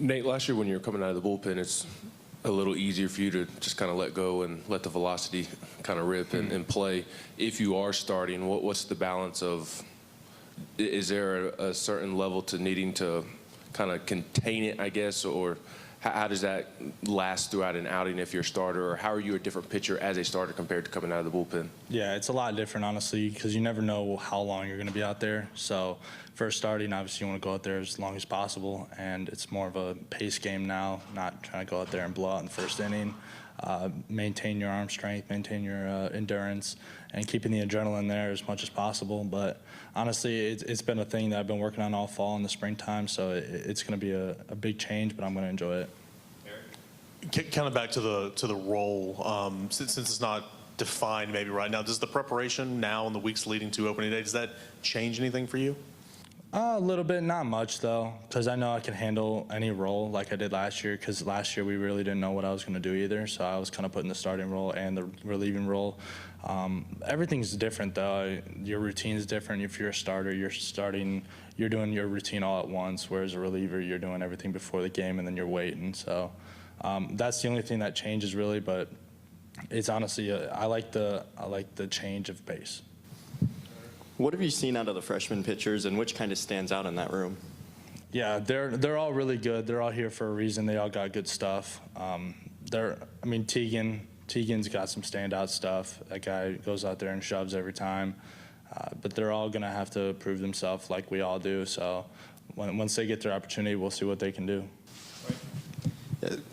Nate, last year when you were coming out of the bullpen, it's a little easier for you to just kind of let go and let the velocity kind of rip and play. If you are starting, what's the balance of, is there a certain level to needing to kind of contain it, I guess, or how does that last throughout an outing if you're a starter, or how are you a different pitcher as a starter compared to coming out of the bullpen? Yeah, it's a lot different, honestly, because you never know how long you're going to be out there. So first starting, obviously you want to go out there as long as possible, and it's more of a pace game now, not trying to go out there and blow out in the first inning. Maintain your arm strength, maintain your endurance, and keeping the adrenaline there as much as possible. But honestly, it's been a thing that I've been working on all fall in the springtime, so it's going to be a big change, but I'm going to enjoy it. Kind of back to the role, since it's not defined maybe right now, does the preparation now in the weeks leading to opening day, does that change anything for you? A little bit, not much though, because I know I can handle any role like I did last year, because last year we really didn't know what I was going to do either, so I was kind of put in the starting role and the relieving role. Everything's different though. Your routine's different. If you're a starter, you're doing your routine all at once, whereas a reliever, you're doing everything before the game and then you're waiting. So that's the only thing that changes really, but it's honestly, I like the change of pace. What have you seen out of the freshman pitchers, and which kind of stands out in that room? Yeah, they're all really good. They're all here for a reason. They all got good stuff. Teagan's got some standout stuff. That guy goes out there and shoves every time. But they're all going to have to prove themselves like we all do. So once they get their opportunity, we'll see what they can do.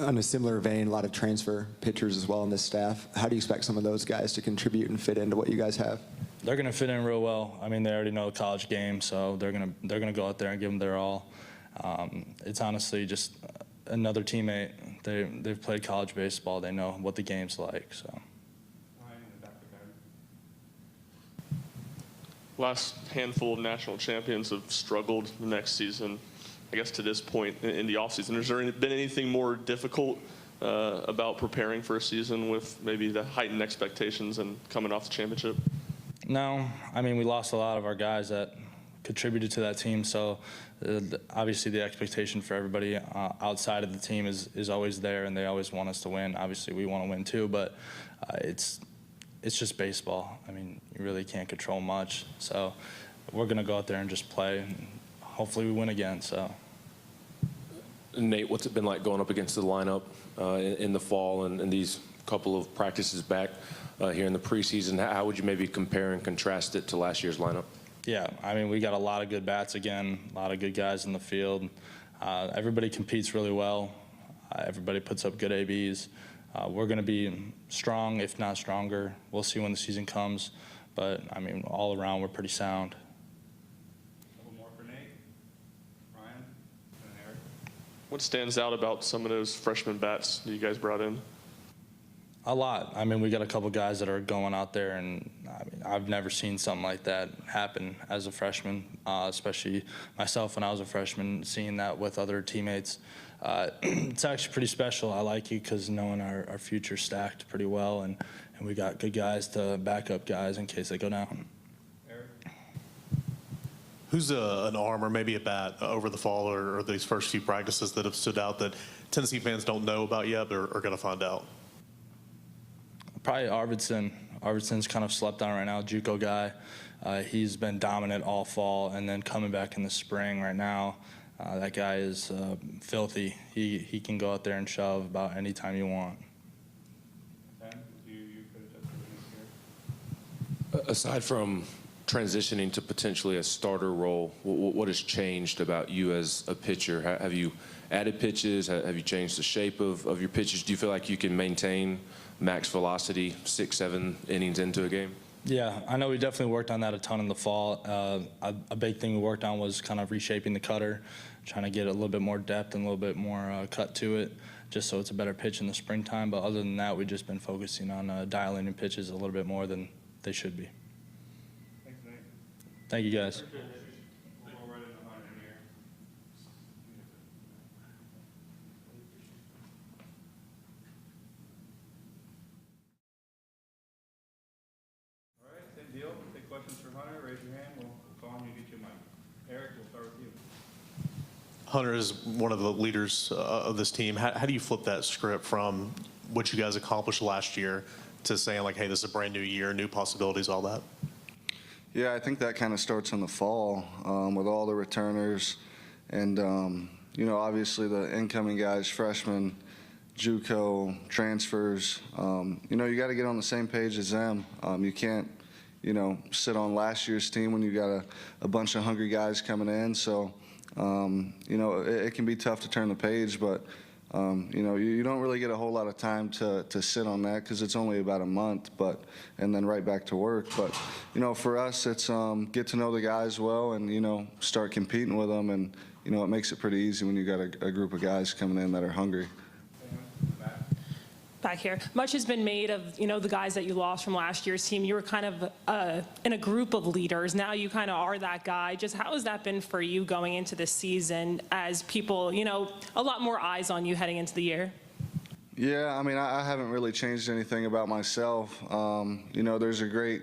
On a similar vein, a lot of transfer pitchers as well in this staff. How do you expect some of those guys to contribute and fit into what you guys have? They're going to fit in real well. I mean, they already know the college game, so they're gonna go out there and give them their all. It's honestly just another teammate. They've played college baseball. They know what the game's like. So. Last handful of national champions have struggled the next season, I guess, to this point in the offseason. Has there been anything more difficult about preparing for a season with maybe the heightened expectations and coming off the championship? No. I mean, we lost a lot of our guys that contributed to that team, so obviously the expectation for everybody outside of the team is always there, and they always want us to win. Obviously, we want to win too, but it's just baseball. I mean, you really can't control much, so we're going to go out there and just play, and hopefully we win again. So, Nate, what's it been like going up against the lineup in the fall and these couple of practices back here in the preseason? How would you maybe compare and contrast it to last year's lineup? Yeah, I mean, we got a lot of good bats again, a lot of good guys in the field. Everybody competes really well. Everybody puts up good ABs. We're going to be strong, if not stronger. We'll see when the season comes. But, I mean, all around, we're pretty sound. What stands out about some of those freshman bats that you guys brought in? A lot. I mean, we got a couple guys that are going out there, and I mean, I've never seen something like that happen as a freshman, especially myself when I was a freshman, seeing that with other teammates. It's actually pretty special. I like it because knowing our future stacked pretty well, and we got good guys to back up guys in case they go down. Who's an arm or maybe a bat over the fall or these first few practices that have stood out that Tennessee fans don't know about yet but are going to find out? Probably Arvidsson. Arvidsson's kind of slept on right now, JUCO guy. He's been dominant all fall, and then coming back in the spring right now, that guy is filthy. He can go out there and shove about any time you want. Aside from transitioning to potentially a starter role, what has changed about you as a pitcher? Have you added pitches? Have you changed the shape of your pitches? Do you feel like you can maintain max velocity 6-7 innings into a game? Yeah, I know we definitely worked on that a ton in the fall. A big thing we worked on was kind of reshaping the cutter, trying to get a little bit more depth and a little bit more cut to it, just so it's a better pitch in the springtime. But other than that, we've just been focusing on dialing in pitches a little bit more than they should be. Thanks, Nate. Thank you, guys. Deal. Take questions for Hunter. Raise your hand. We'll call on you, get you a mic. Eric, we'll start with you. Hunter is one of the leaders of this team. How do you flip that script from what you guys accomplished last year to saying like, hey, this is a brand new year, new possibilities, all that? Yeah, I think that kind of starts in the fall with all the returners and, obviously the incoming guys, freshmen, JUCO, transfers. You got to get on the same page as them. You can't, sit on last year's team when you got a bunch of hungry guys coming in. So, it can be tough to turn the page, but you don't really get a whole lot of time to sit on that because it's only about a month, and then right back to work. But, for us, it's get to know the guys well and, start competing with them. And, it makes it pretty easy when you got a group of guys coming in that are hungry. Back here. Much has been made of, the guys that you lost from last year's team. You were kind of in a group of leaders. Now you kind of are that guy. Just how has that been for you going into this season as people, a lot more eyes on you heading into the year? Yeah, I mean, I haven't really changed anything about myself. There's a great,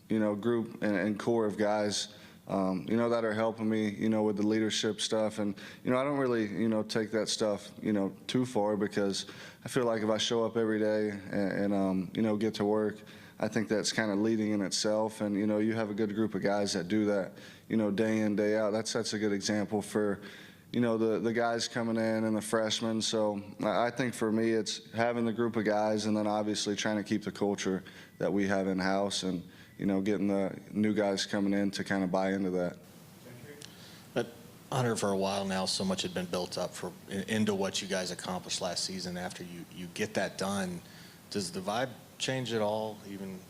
group and core of guys, that are helping me, with the leadership stuff. And, I don't really, take that stuff, too far because I feel like if I show up every day and get to work, I think that's kind of leading in itself. And, you have a good group of guys that do that, day in, day out. That sets a good example for, the guys coming in and the freshmen. So I think for me, it's having the group of guys and then obviously trying to keep the culture that we have in-house and, getting the new guys coming in to kind of buy into that. But Hunter, for a while now, so much had been built up into what you guys accomplished last season. After you get that done, does the vibe change at all, even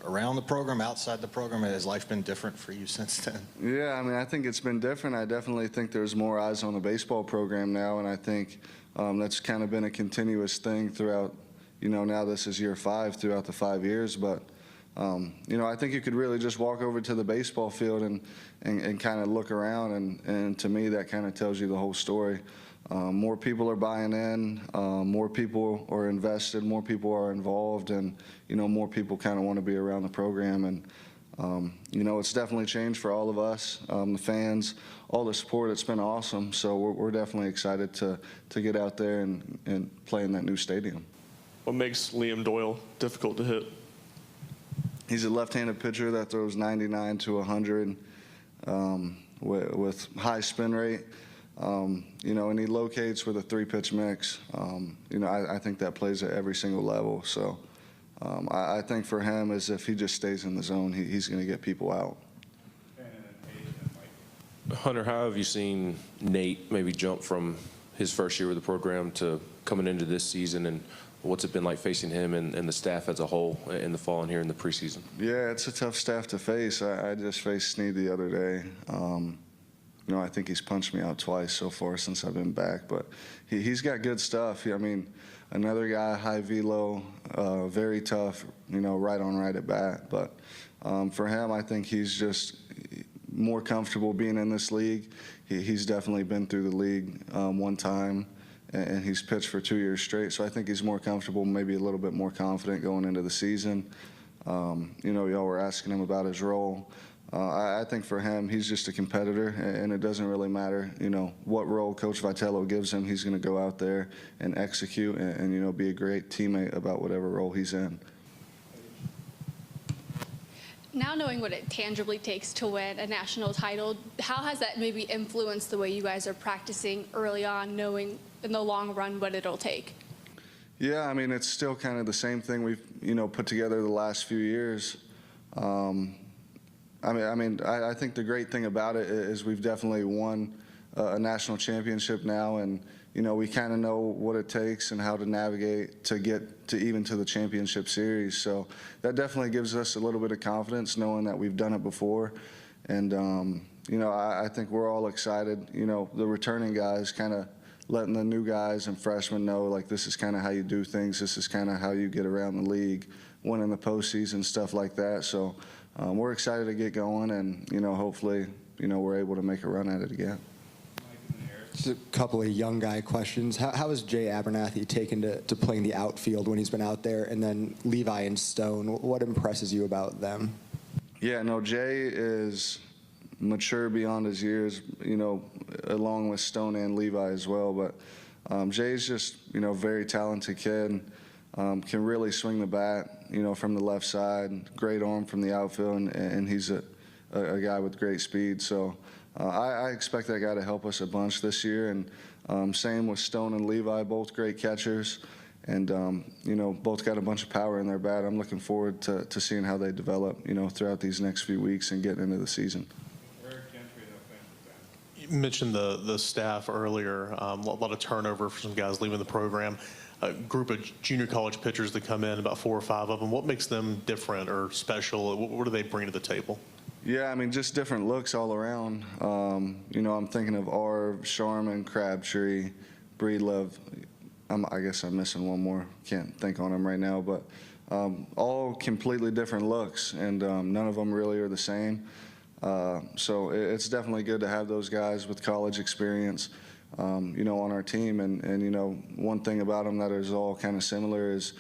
around the program, outside the program? Has life been different for you since then? Yeah, I mean, I think it's been different. I definitely think there's more eyes on the baseball program now, and I think that's kind of been a continuous thing throughout, now this is year 5 throughout the 5 years. But I think you could really just walk over to the baseball field and kind of look around, and to me, that kind of tells you the whole story. More people are buying in, more people are invested, more people are involved, and, more people kind of want to be around the program. And, it's definitely changed for all of us, the fans, all the support. It's been awesome. So we're definitely excited to get out there and play in that new stadium. What makes Liam Doyle difficult to hit? He's a left-handed pitcher that throws 99 to 100 with high spin rate, and he locates with a 3-pitch mix. I think that plays at every single level. So I think for him is if he just stays in the zone, he's going to get people out. Hunter, how have you seen Nate maybe jump from his first year with the program to coming into this season, and what's it been like facing him and the staff as a whole in the fall and here in the preseason? Yeah, it's a tough staff to face. I just faced Snead the other day. I think he's punched me out twice so far since I've been back, but he's got good stuff. I mean, another guy, high velo, very tough, right on right at bat. But for him, I think he's just more comfortable being in this league. He's definitely been through the league one time, and he's pitched for 2 years straight. So I think he's more comfortable, maybe a little bit more confident going into the season. Y'all were asking him about his role. I think for him, he's just a competitor, and it doesn't really matter, what role Coach Vitello gives him. He's going to go out there and execute and be a great teammate about whatever role he's in. Now knowing what it tangibly takes to win a national title, how has that maybe influenced the way you guys are practicing early on, knowing in the long run what it'll take? Yeah, I mean, it's still kind of the same thing we've, put together the last few years. I think the great thing about it is we've definitely won a national championship now, and we kind of know what it takes and how to navigate to get to even to the championship series. So that definitely gives us a little bit of confidence knowing that we've done it before. And I think we're all excited. The returning guys kind of letting the new guys and freshmen know, like, this is kind of how you do things. This is kind of how you get around the league, winning the postseason, stuff like that. So we're excited to get going, and hopefully we're able to make a run at it again. Just a couple of young guy questions. How is Jay Abernathy taken to playing the outfield when he's been out there? And then Levi and Stone, what impresses you about them? Yeah, no, Jay is mature beyond his years. along with Stone and Levi as well. But Jay's just, very talented kid. Can really swing the bat, from the left side. Great arm from the outfield, and he's a guy with great speed. So I expect that guy to help us a bunch this year. And same with Stone and Levi, both great catchers. And, both got a bunch of power in their bat. I'm looking forward to seeing how they develop, throughout these next few weeks and getting into the season. You mentioned the staff earlier, a lot of turnover for some guys leaving the program. A group of junior college pitchers that come in, about 4 or 5 of them. What makes them different or special? What do they bring to the table? Yeah, just different looks all around. I'm thinking of Arv, Sharman, Crabtree, Breedlove. I guess I'm missing one more. Can't think on them right now, but all completely different looks, and none of them really are the same. So it's definitely good to have those guys with college experience, on our team. And one thing about them that is all kind of similar is,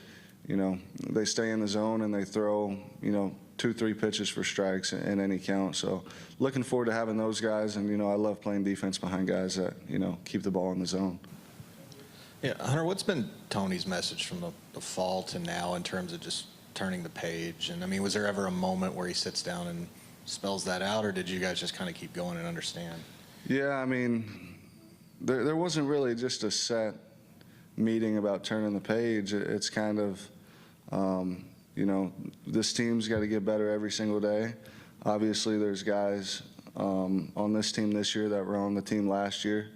they stay in the zone and they throw, 2-3 pitches for strikes in any count. So looking forward to having those guys. And, I love playing defense behind guys that, keep the ball in the zone. Yeah, Hunter, what's been Tony's message from the fall to now in terms of just turning the page? And was there ever a moment where he sits down and spells that out, or did you guys just kind of keep going and understand? Yeah, there wasn't really just a set meeting about turning the page. It's kind of, this team's got to get better every single day. Obviously, there's guys on this team this year that were on the team last year.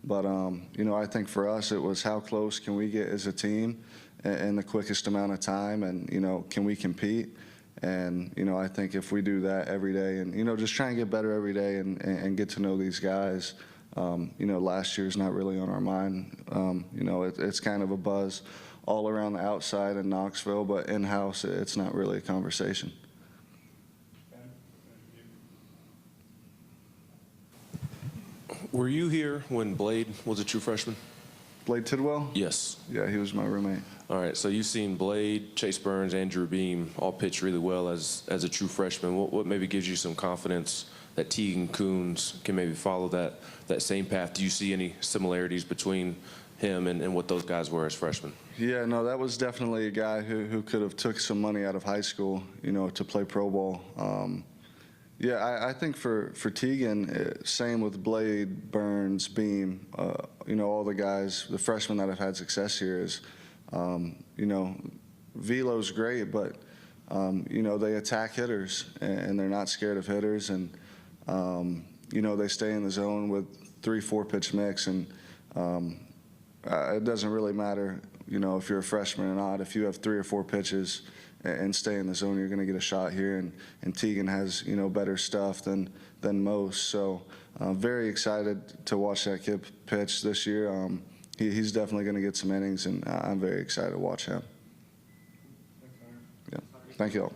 But, I think for us, it was how close can we get as a team in the quickest amount of time, and, can we compete? And, I think if we do that every day and, just try and get better every day and get to know these guys, last year's not really on our mind. It's kind of a buzz all around the outside in Knoxville, but in-house, it's not really a conversation. Were you here when Blade was a true freshman? Blade Tidwell? Yes. Yeah, he was my roommate. All right, so you've seen Blade, Chase Burns, Andrew Beam all pitch really well as a true freshman. What maybe gives you some confidence that Teagan Coons can maybe follow that same path? Do you see any similarities between him and what those guys were as freshmen? Yeah, no, that was definitely a guy who could have took some money out of high school, to play pro ball. Yeah, I think for Teagan, same with Blade, Burns, Beam, all the guys, the freshmen that have had success here is, Velo's great, but, they attack hitters and they're not scared of hitters. And, they stay in the zone with 3-4 pitch mix. And it doesn't really matter, if you're a freshman or not. If you have 3 or 4 pitches and stay in the zone, you're going to get a shot here. And Teagan has, better stuff than most. So very excited to watch that kid pitch this year. He's definitely going to get some innings, and I'm very excited to watch him. Yeah. Thank you all.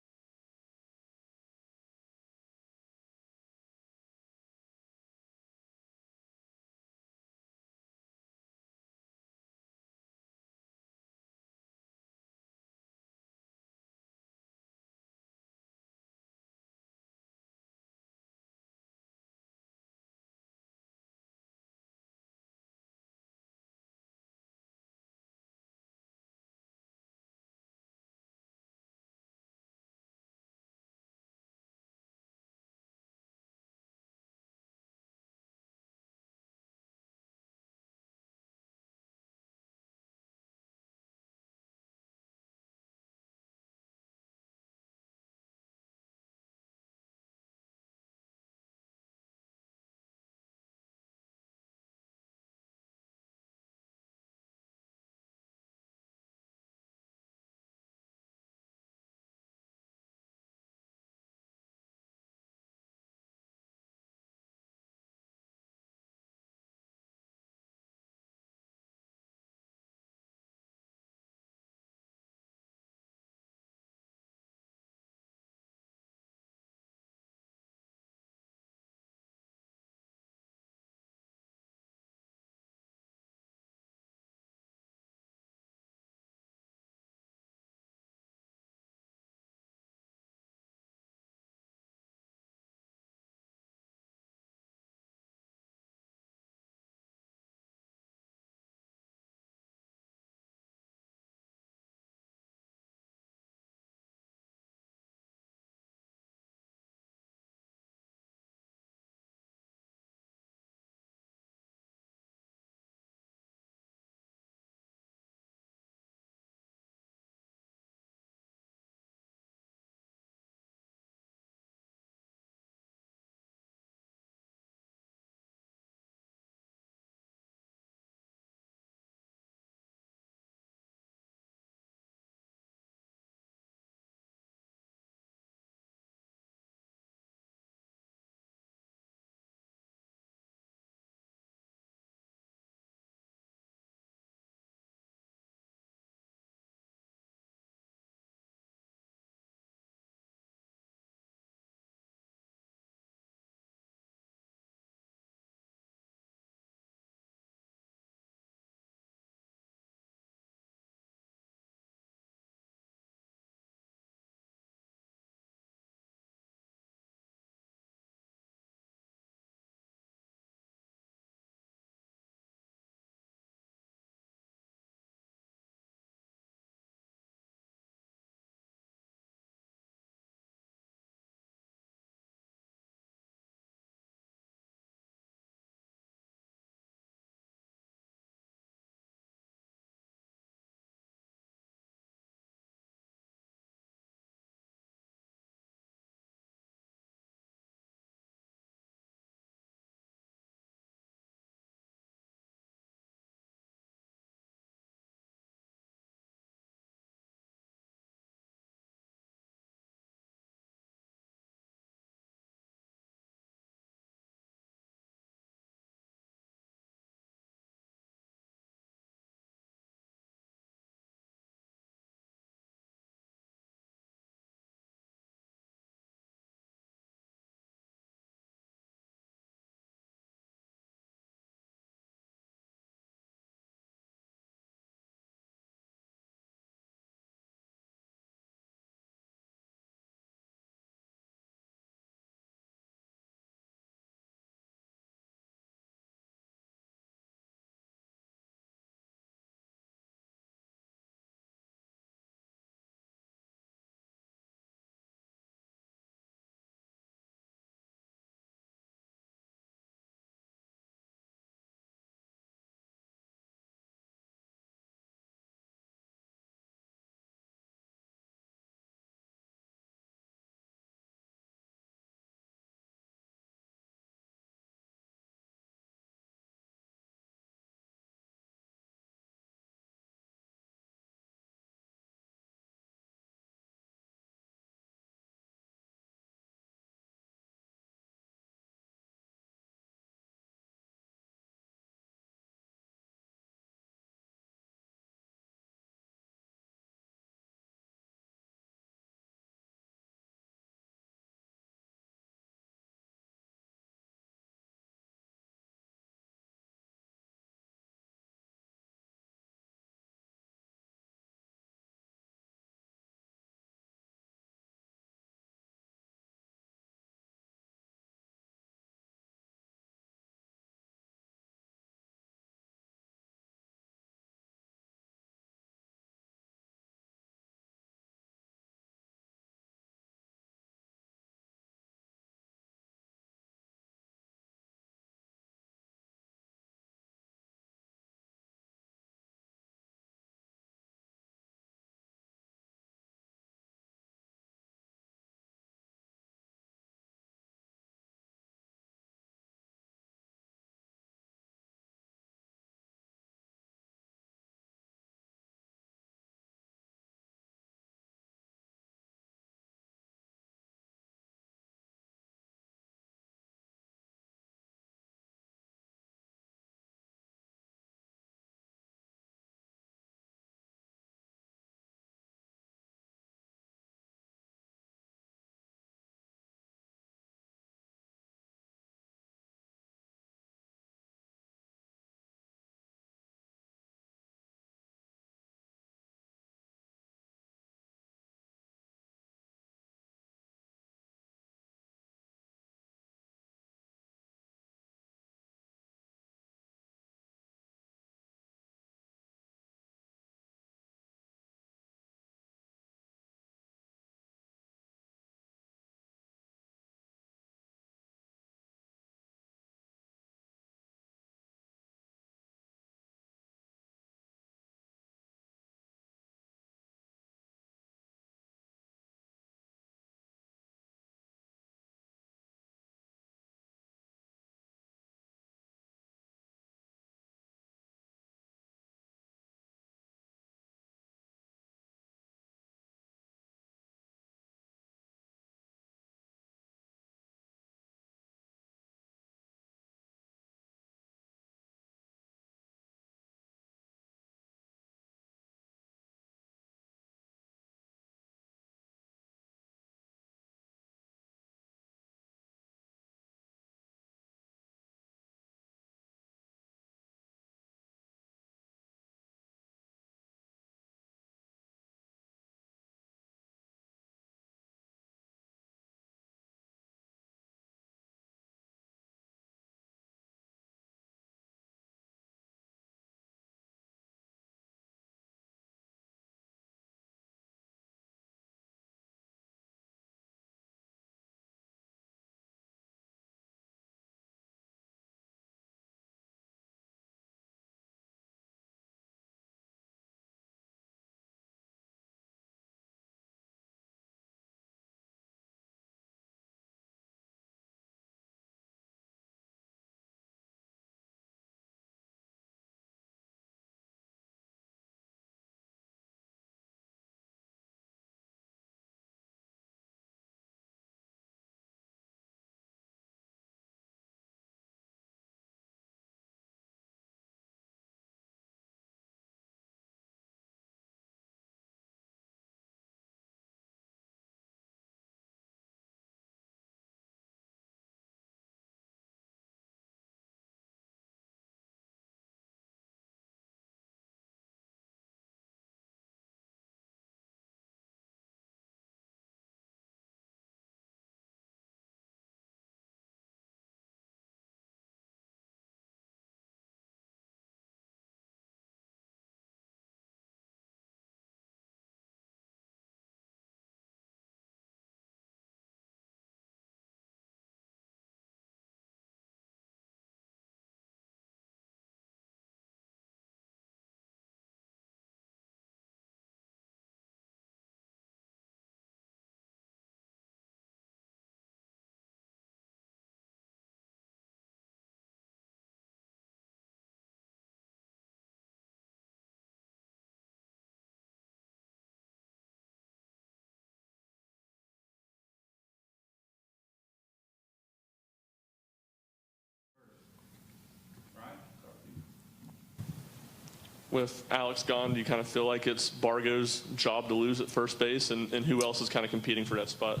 With Alex gone, do you kind of feel like it's Bargo's job to lose at first base, and who else is kind of competing for that spot?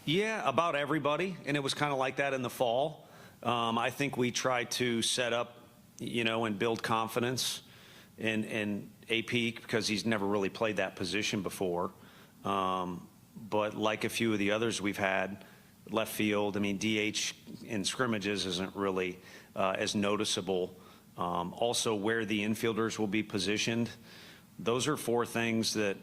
Yeah, about everybody, and it was kind of like that in the fall. I think we tried to set up, and build confidence in AP because he's never really played that position before. But like a few of the others we've had, left field, DH in scrimmages isn't really as noticeable. Also, where the infielders will be positioned, those are 4 things that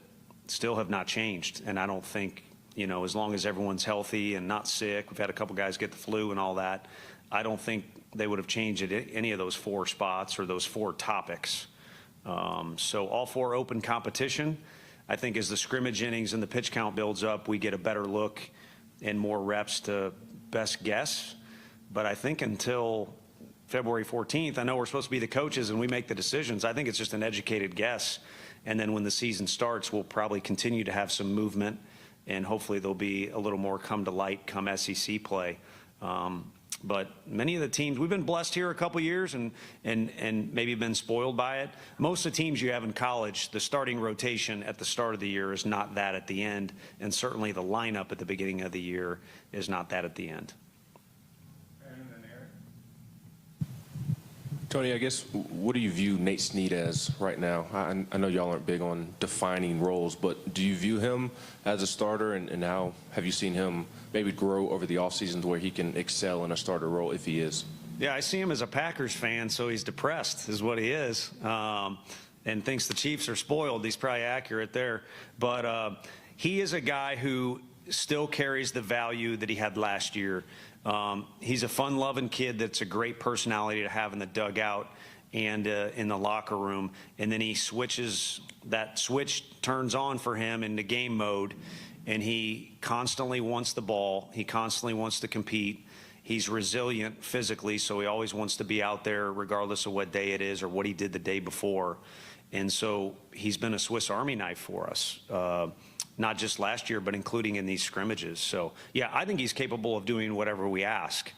still have not changed. And I don't think, as long as everyone's healthy and not sick, we've had a couple guys get the flu and all that, I don't think they would have changed any of those 4 spots or those 4 topics. So all 4 open competition. I think as the scrimmage innings and the pitch count builds up, we get a better look and more reps to best guess. But I think until February 14th, I know we're supposed to be the coaches and we make the decisions. I think it's just an educated guess. And then when the season starts, we'll probably continue to have some movement, and hopefully there'll be a little more come to light come SEC play. But many of the teams, we've been blessed here a couple years and maybe been spoiled by it. Most of the teams you have in college, the starting rotation at the start of the year is not that at the end, and certainly the lineup at the beginning of the year is not that at the end. Tony, I guess, what do you view Nate Snead as right now? I know y'all aren't big on defining roles, but do you view him as a starter, and how have you seen him maybe grow over the offseason to where he can excel in a starter role if he is? Yeah, I see him as a Packers fan, so he's depressed is what he is, and thinks the Chiefs are spoiled. He's probably accurate there. But he is a guy who still carries the value that he had last year. He's a fun-loving kid that's a great personality to have in the dugout and in the locker room. And then he that switch turns on for him into game mode, and he constantly wants the ball. He constantly wants to compete. He's resilient physically, so he always wants to be out there regardless of what day it is or what he did the day before. And so he's been a Swiss Army knife for us. Not just last year, but including in these scrimmages. So, yeah, I think he's capable of doing whatever we ask.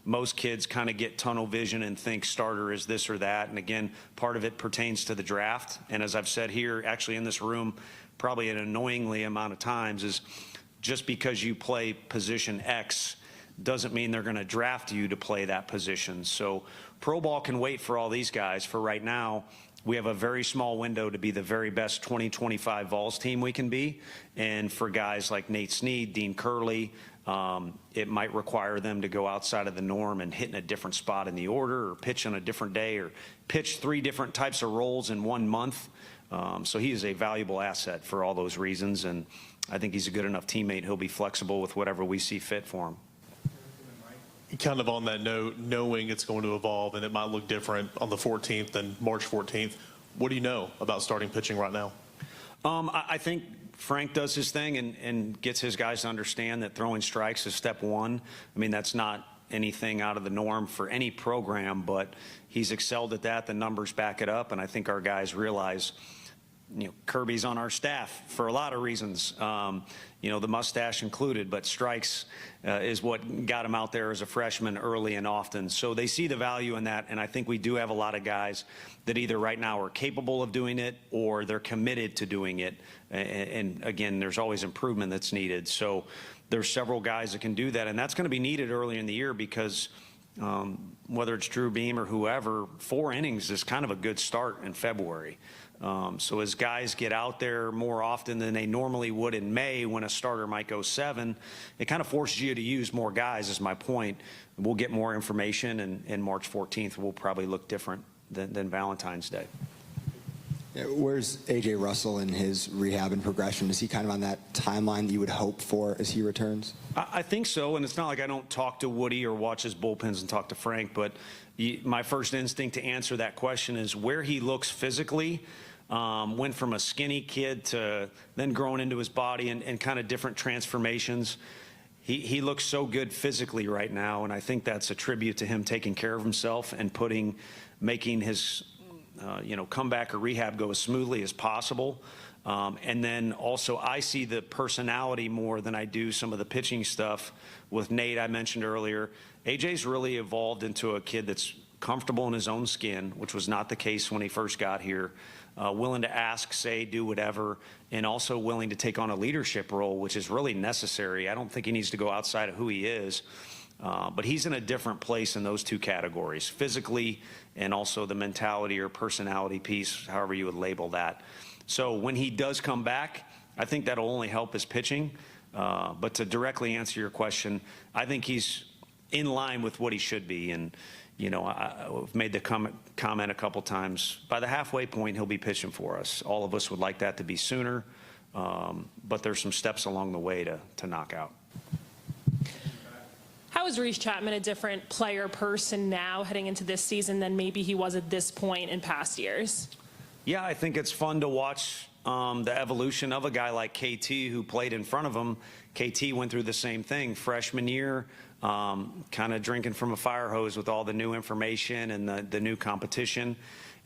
Most kids kind of get tunnel vision and think starter is this or that. And again, part of it pertains to the draft. And as I've said here, actually in this room, probably an annoyingly amount of times, is just because you play position X doesn't mean they're going to draft you to play that position. So pro ball can wait for all these guys. For right now, we have a very small window to be the very best 2025 Vols team we can be. And for guys like Nate Snead, Dean Curley, it might require them to go outside of the norm and hit in a different spot in the order, or pitch on a different day, or pitch 3 different types of roles in 1 month. So he is a valuable asset for all those reasons. And I think he's a good enough teammate. He'll be flexible with whatever we see fit for him. Kind of on that note, knowing it's going to evolve and it might look different on the 14th than March 14th, what do you know about starting pitching right now? I think Frank does his thing and gets his guys to understand that throwing strikes is step 1. That's not anything out of the norm for any program, but he's excelled at that. The numbers back it up, and I think our guys realize, Kirby's on our staff for a lot of reasons, the mustache included, but strikes is what got him out there as a freshman early and often. So they see the value in that, and I think we do have a lot of guys that either right now are capable of doing it or they're committed to doing it. And again, there's always improvement that's needed. So there's several guys that can do that, and that's going to be needed early in the year because whether it's Drew Beam or whoever, 4 innings is kind of a good start in February. So as guys get out there more often than they normally would in May when a starter might go 7, it kind of forces you to use more guys is my point. We'll get more information, and March 14th will probably look different than Valentine's Day. Yeah, where's A.J. Russell in his rehab and progression? Is he kind of on that timeline that you would hope for as he returns? I think so, and it's not like I don't talk to Woody or watch his bullpens and talk to Frank, but my first instinct to answer that question is where he looks physically. Went from a skinny kid to then growing into his body and kind of different transformations. He looks so good physically right now, and I think that's a tribute to him taking care of himself and making his comeback or rehab go as smoothly as possible. And then also I see the personality more than I do some of the pitching stuff with Nate I mentioned earlier. AJ's really evolved into a kid that's comfortable in his own skin, which was not the case when he first got here, willing to ask, say, do whatever, and also willing to take on a leadership role, which is really necessary. I don't think he needs to go outside of who he is, but he's in a different place in those two categories, physically and also the mentality or personality piece, however you would label that. So when he does come back, I think that'll only help his pitching. But to directly answer your question, I think he's in line with what he should be. And, you know, I've made the comment a couple times. By the halfway point, he'll be pitching for us. All of us would like that to be sooner, but there's some steps along the way to knock out. How is Reese Chapman a different player person now heading into this season than maybe he was at this point in past years? Yeah, I think it's fun to watch the evolution of a guy like KT who played in front of him. KT went through the same thing freshman year, kind of drinking from a fire hose with all the new information and the new competition.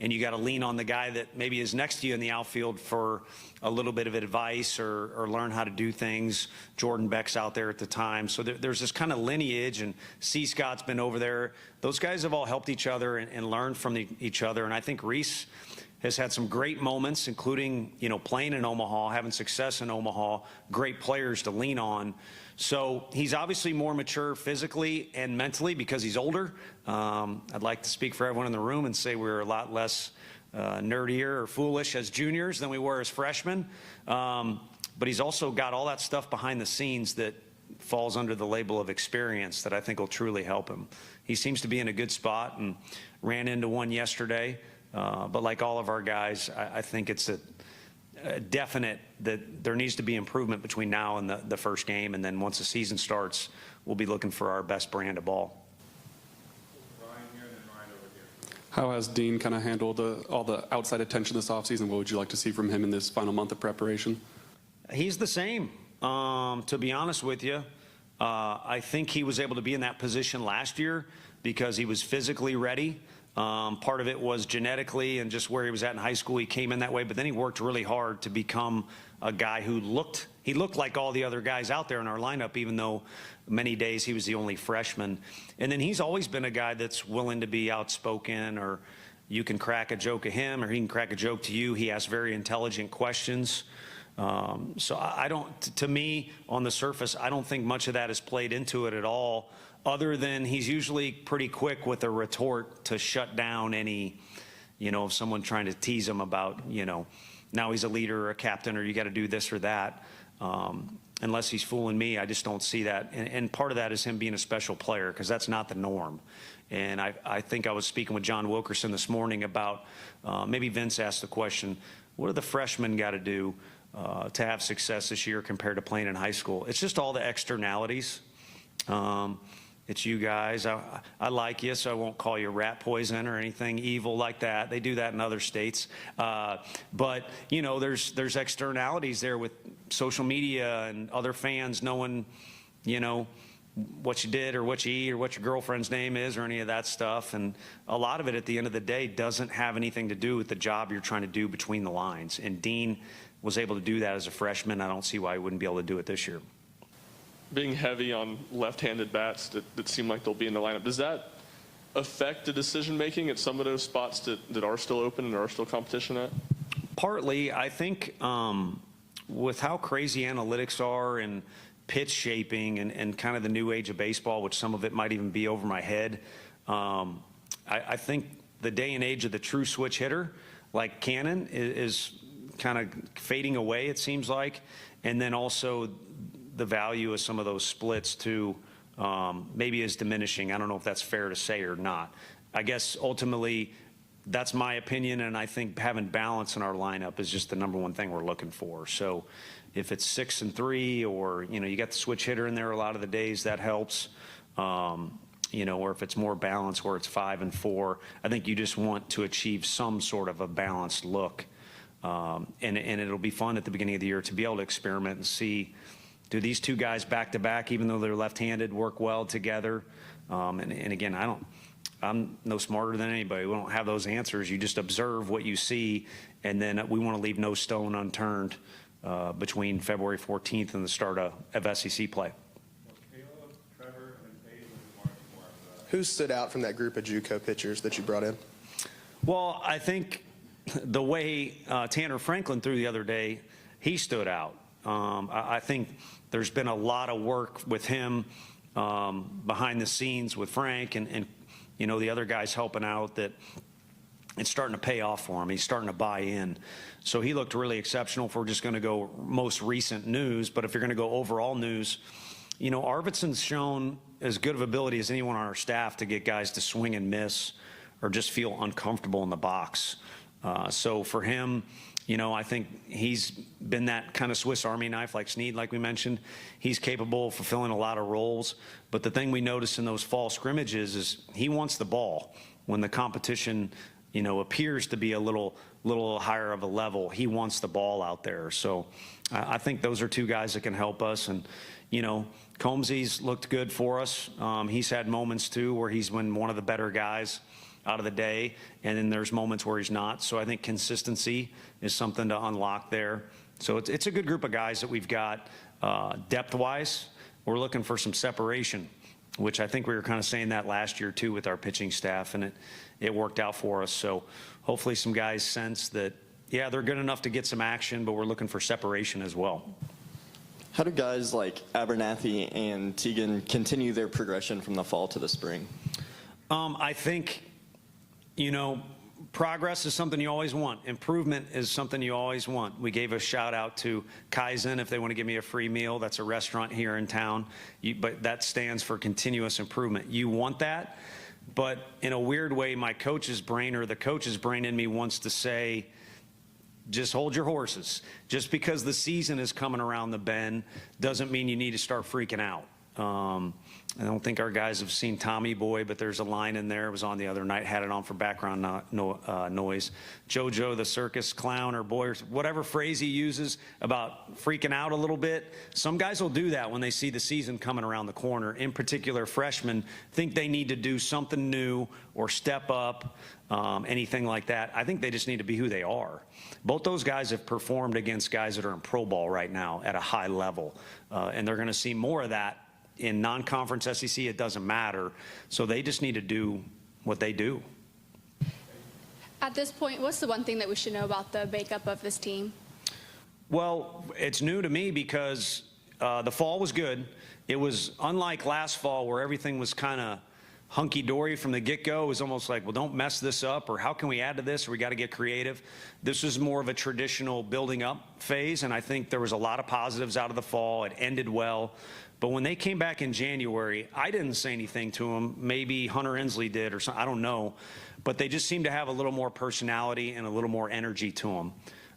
And you got to lean on the guy that maybe is next to you in the outfield for a little bit of advice or learn how to do things. Jordan Beck's out there at the time. So there's this kind of lineage, and C. Scott's been over there. Those guys have all helped each other and learned from each other. And I think Reese has had some great moments, including, you know, playing in Omaha, having success in Omaha, great players to lean on. So he's obviously more mature physically and mentally because he's older. I'd like to speak for everyone in the room and say we're a lot less nerdier or foolish as juniors than we were as freshmen. But he's also got all that stuff behind the scenes that falls under the label of experience that I think will truly help him. He seems to be in a good spot and ran into one yesterday. But like all of our guys, I think it's a definite that there needs to be improvement between now and the first game. And then once the season starts, we'll be looking for our best brand of ball. How has Dean kind of handled all the outside attention this offseason? What would you like to see from him in this final month of preparation? He's the same, to be honest with you. I think he was able to be in that position last year because he was physically ready. Part of it was genetically and just where he was at in high school. He came in that way, but then he worked really hard to become a guy who looked like all the other guys out there in our lineup, even though many days he was the only freshman. And then he's always been a guy that's willing to be outspoken, or you can crack a joke at him or he can crack a joke to you. He asks very intelligent questions. So I don't, to me, on the surface, I don't think much of that has played into it at all, other than he's usually pretty quick with a retort to shut down any, you know, if someone trying to tease him about, you know, now he's a leader or a captain or you got to do this or that. Unless he's fooling me, I just don't see that. And part of that is him being a special player, because that's not the norm. And I think I was speaking with John Wilkerson this morning about, maybe Vince asked the question, what do the freshmen got to do to have success this year compared to playing in high school? It's just all the externalities. It's you guys. I like you, so I won't call you rat poison or anything evil like that. They do that in other states. But, you know, there's externalities there with social media and other fans knowing, you know, what you did or what you eat or what your girlfriend's name is or any of that stuff. And a lot of it at the end of the day doesn't have anything to do with the job you're trying to do between the lines. And Dean was able to do that as a freshman. I don't see why he wouldn't be able to do it this year. Being heavy on left-handed bats that seem like they'll be in the lineup, does that affect the decision-making at some of those spots that are still open and are still competition at? Partly, I think with how crazy analytics are and pitch shaping and kind of the new age of baseball, which some of it might even be over my head, I think the day and age of the true switch hitter, like Cannon, is kind of fading away, it seems like. And then also the value of some of those splits too maybe is diminishing. I don't know if that's fair to say or not. I guess ultimately that's my opinion, and I think having balance in our lineup is just the number one thing we're looking for. So if it's 6 and 3, or, you know, you got the switch hitter in there a lot of the days, that helps. You know, or if it's more balanced where it's 5 and 4, I think you just want to achieve some sort of a balanced look. And it'll be fun at the beginning of the year to be able to experiment and see, do these two guys back to back, even though they're left-handed, work well together? And again, I'm no smarter than anybody. We don't have those answers. You just observe what you see, and then we want to leave no stone unturned between February 14th and the start of SEC play. Who stood out from that group of JUCO pitchers that you brought in? Well, I think the way Tanner Franklin threw the other day, he stood out. I think there's been a lot of work with him behind the scenes with Frank and the other guys helping out that it's starting to pay off for him. He's starting to buy in. So he looked really exceptional if we're just going to go most recent news. But if you're going to go overall news, Arvidsson's shown as good of ability as anyone on our staff to get guys to swing and miss or just feel uncomfortable in the box. So for him, I think he's been that kind of Swiss Army knife like Snead, like we mentioned. He's capable of fulfilling a lot of roles. But the thing we noticed in those fall scrimmages is he wants the ball. When the competition, appears to be a little higher of a level, he wants the ball out there. So I think those are two guys that can help us. And, Combsy's looked good for us. He's had moments, too, where he's been one of the better guys out of the day, and then there's moments where he's not. So I think consistency is something to unlock there. So it's a good group of guys that we've got. Depth-wise, we're looking for some separation, which I think we were kind of saying that last year, too, with our pitching staff, and it worked out for us. So hopefully some guys sense that, yeah, they're good enough to get some action, but we're looking for separation as well. How do guys like Abernathy and Teagan continue their progression from the fall to the spring? I think, progress is something you always want. Improvement is something you always want. We gave a shout out to Kaizen if they want to give me a free meal. That's a restaurant here in town, but that stands for continuous improvement. You want that, but in a weird way, my coach's brain or the coach's brain in me wants to say, just hold your horses. Just because the season is coming around the bend doesn't mean you need to start freaking out. I don't think our guys have seen Tommy Boy, but there's a line in there. It was on the other night, had it on for background noise. JoJo, the circus clown or boy, or whatever phrase he uses about freaking out a little bit. Some guys will do that when they see the season coming around the corner. In particular, freshmen think they need to do something new or step up, anything like that. I think they just need to be who they are. Both those guys have performed against guys that are in pro ball right now at a high level, and they're going to see more of that. In non-conference SEC, it doesn't matter. So they just need to do what they do. At this point, what's the one thing that we should know about the makeup of this team? Well, it's new to me because the fall was good. It was unlike last fall where everything was kind of hunky-dory from the get-go. It was almost like, well, don't mess this up, or how can we add to this, or we got to get creative. This was more of a traditional building up phase, and I think there was a lot of positives out of the fall. It ended well. But when they came back in January, I didn't say anything to them. Maybe Hunter Ensley did or something. I don't know. But they just seemed to have a little more personality and a little more energy to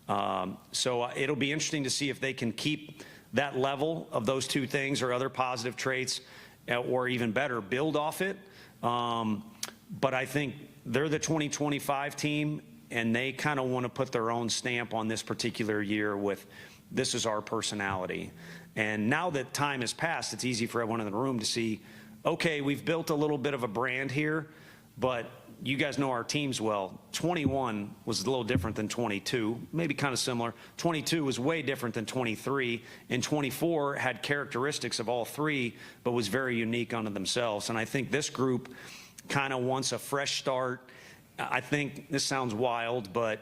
them. So it'll be interesting to see if they can keep that level of those two things or other positive traits, or even better, build off it. But I think they're the 2025 team, and they kind of want to put their own stamp on this particular year with this is our personality. And now that time has passed, it's easy for everyone in the room to see, okay, we've built a little bit of a brand here, but you guys know our teams well. 21 was a little different than 22, maybe kind of similar. 22 was way different than 23, and 24 had characteristics of all three, but was very unique unto themselves. And I think this group kind of wants a fresh start. I think this sounds wild, but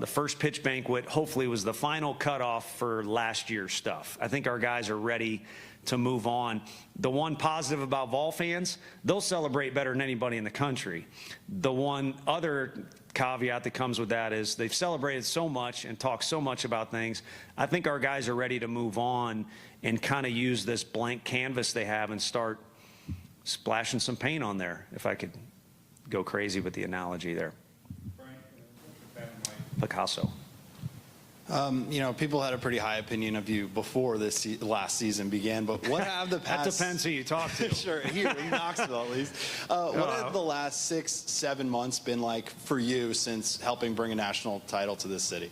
the first pitch banquet hopefully was the final cutoff for last year's stuff. I think our guys are ready to move on. The one positive about Vol fans, they'll celebrate better than anybody in the country. The one other caveat that comes with that is they've celebrated so much and talked so much about things. I think our guys are ready to move on and kind of use this blank canvas they have and start splashing some paint on there, if I could go crazy with the analogy there. Picasso. People had a pretty high opinion of you before this last season began, but what have the past... That depends who you talk to. Sure, here in Knoxville at least. What have the last 6-7 months been like for you since helping bring a national title to this city?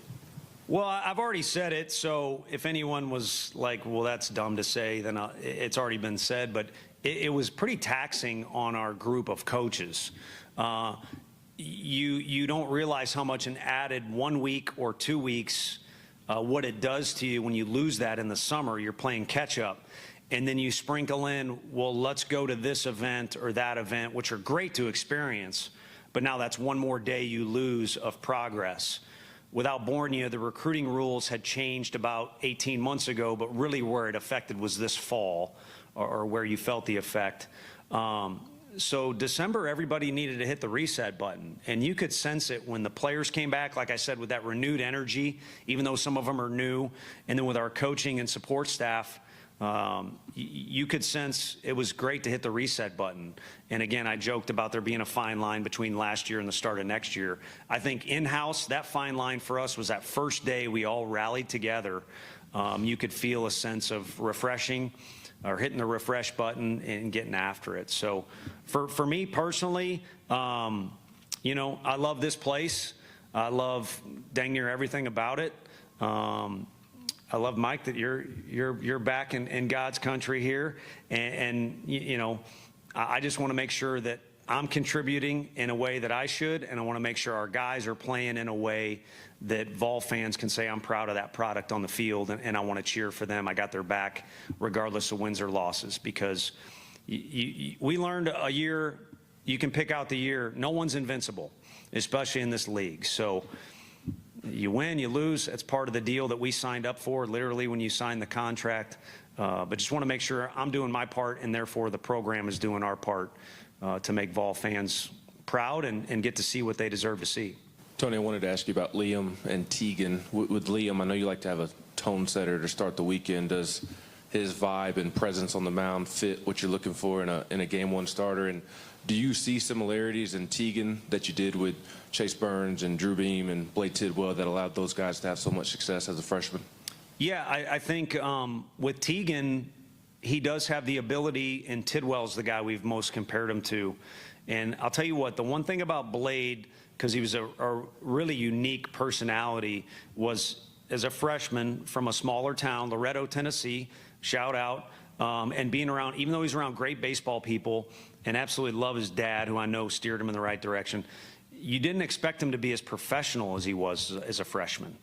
Well, I've already said it, so if anyone was like, well, that's dumb to say, then it's already been said, but it was pretty taxing on our group of coaches. You don't realize how much an added 1 week or 2 weeks, what it does to you when you lose that in the summer. You're playing catch up. and then you sprinkle in, well, let's go to this event or that event, which are great to experience, but now that's one more day you lose of progress. Without Borneo, the recruiting rules had changed about 18 months ago, but really where it affected was this fall, or where you felt the effect. So December, everybody needed to hit the reset button, and you could sense it when the players came back, like I said, with that renewed energy, even though some of them are new, and then with our coaching and support staff, you could sense it was great to hit the reset button. And again, I joked about there being a fine line between last year and the start of next year. I think in-house, that fine line for us was that first day we all rallied together. You could feel a sense of refreshing, or hitting the refresh button and getting after it. So for me personally, you know, I love this place. I love dang near everything about it. I love, Mike, that you're back in God's country here, and you know, I just want to make sure that I'm contributing in a way that I should, and I want to make sure our guys are playing in a way that Vol fans can say I'm proud of that product on the field, and I want to cheer for them. I got their back regardless of wins or losses, because we learned a year, you can pick out the year, no one's invincible, especially in this league. So you win, you lose, that's part of the deal that we signed up for, literally when you sign the contract. But just want to make sure I'm doing my part, and therefore the program is doing our part to make Vol fans proud and get to see what they deserve to see. Tony, I wanted to ask you about Liam and Tegan. With Liam, I know you like to have a tone setter to start the weekend. Does his vibe and presence on the mound fit what you're looking for in a game one starter? And do you see similarities in Tegan that you did with Chase Burns and Drew Beam and Blake Tidwell that allowed those guys to have so much success as a freshman? Yeah, I think with Tegan, he does have the ability, and Tidwell's the guy we've most compared him to. And I'll tell you what, the one thing about Blade, because he was a really unique personality, was as a freshman from a smaller town, Loretto, Tennessee, shout out, and being around, even though he's around great baseball people and absolutely love his dad, who I know steered him in the right direction, you didn't expect him to be as professional as he was as a freshman.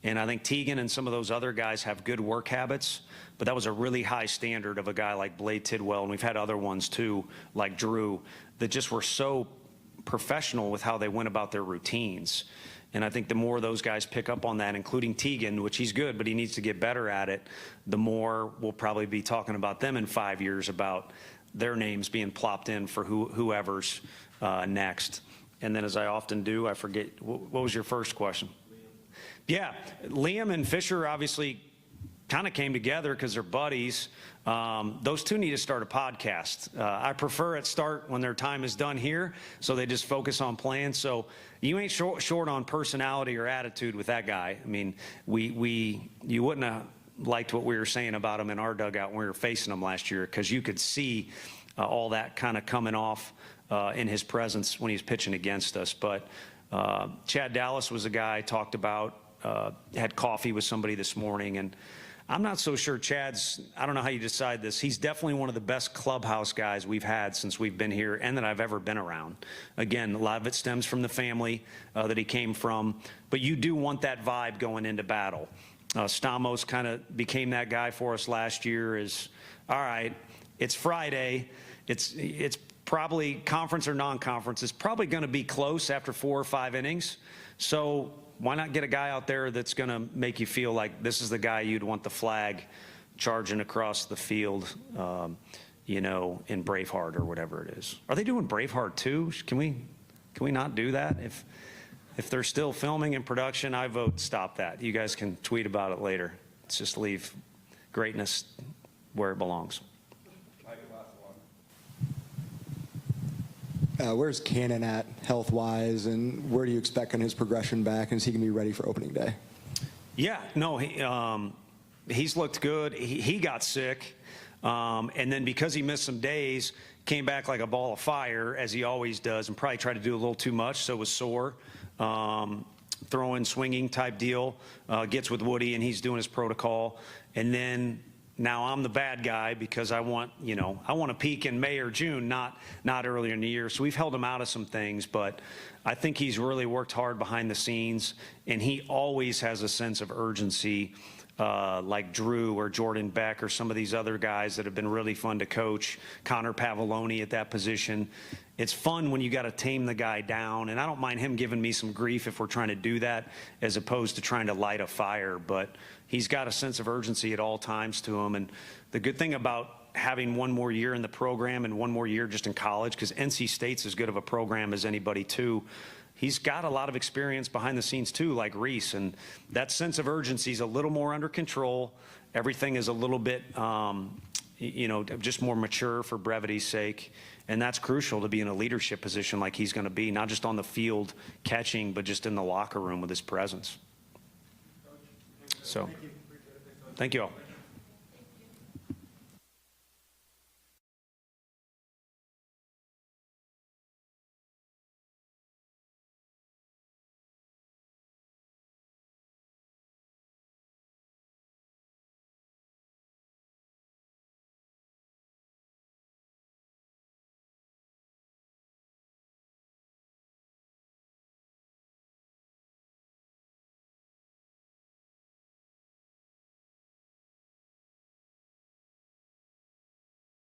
And I think Tegan and some of those other guys have good work habits, but that was a really high standard of a guy like Blade Tidwell, and we've had other ones too, like Drew, that just were so professional with how they went about their routines. And I think the more those guys pick up on that, including Tegan, which he's good, but he needs to get better at it, the more we'll probably be talking about them in 5 years, about their names being plopped in for whoever's next. And then, as I often do, I forget, what was your first question? Yeah, Liam and Fisher obviously kind of came together because they're buddies. Those two need to start a podcast. I prefer it start when their time is done here, so they just focus on playing. So you ain't short on personality or attitude with that guy. I mean, you wouldn't have liked what we were saying about him in our dugout when we were facing him last year, because you could see all that kind of coming off in his presence when he was pitching against us. But Chad Dallas was a guy I talked about, had coffee with somebody this morning, and I'm not so sure Chad's, I don't know how you decide this, he's definitely one of the best clubhouse guys we've had since we've been here and that I've ever been around. Again, a lot of it stems from the family that he came from, but you do want that vibe going into battle. Stamos kind of became that guy for us last year. Is, all right, it's Friday, it's probably conference or non-conference, it's probably going to be close after 4 or 5 innings, so why not get a guy out there that's going to make you feel like this is the guy you'd want the flag charging across the field, you know, in Braveheart or whatever it is. Are they doing Braveheart too? Can we not do that? If they're still filming in production, I vote stop that. You guys can tweet about it later. Let's just leave greatness where it belongs. Where's Cannon at health-wise, and where do you expect on his progression back, and is he going to be ready for opening day? Yeah, no, he's looked good. He got sick, and then because he missed some days, came back like a ball of fire, as he always does, and probably tried to do a little too much, so was sore. Throwing, swinging type deal, gets with Woody, and he's doing his protocol. And then now I'm the bad guy because I want to peak in May or June, not earlier in the year. So we've held him out of some things, but I think he's really worked hard behind the scenes, and he always has a sense of urgency like Drew or Jordan Beck or some of these other guys that have been really fun to coach, Connor Pavoloni at that position. It's fun when you got to tame the guy down, and I don't mind him giving me some grief if we're trying to do that as opposed to trying to light a fire, but he's got a sense of urgency at all times to him. And the good thing about having one more year in the program and one more year just in college, because NC State's as good of a program as anybody too, he's got a lot of experience behind the scenes too, like Reese, and that sense of urgency is a little more under control. Everything is a little bit, just more mature for brevity's sake, and that's crucial to be in a leadership position like he's going to be, not just on the field catching, but just in the locker room with his presence. So, thank you all.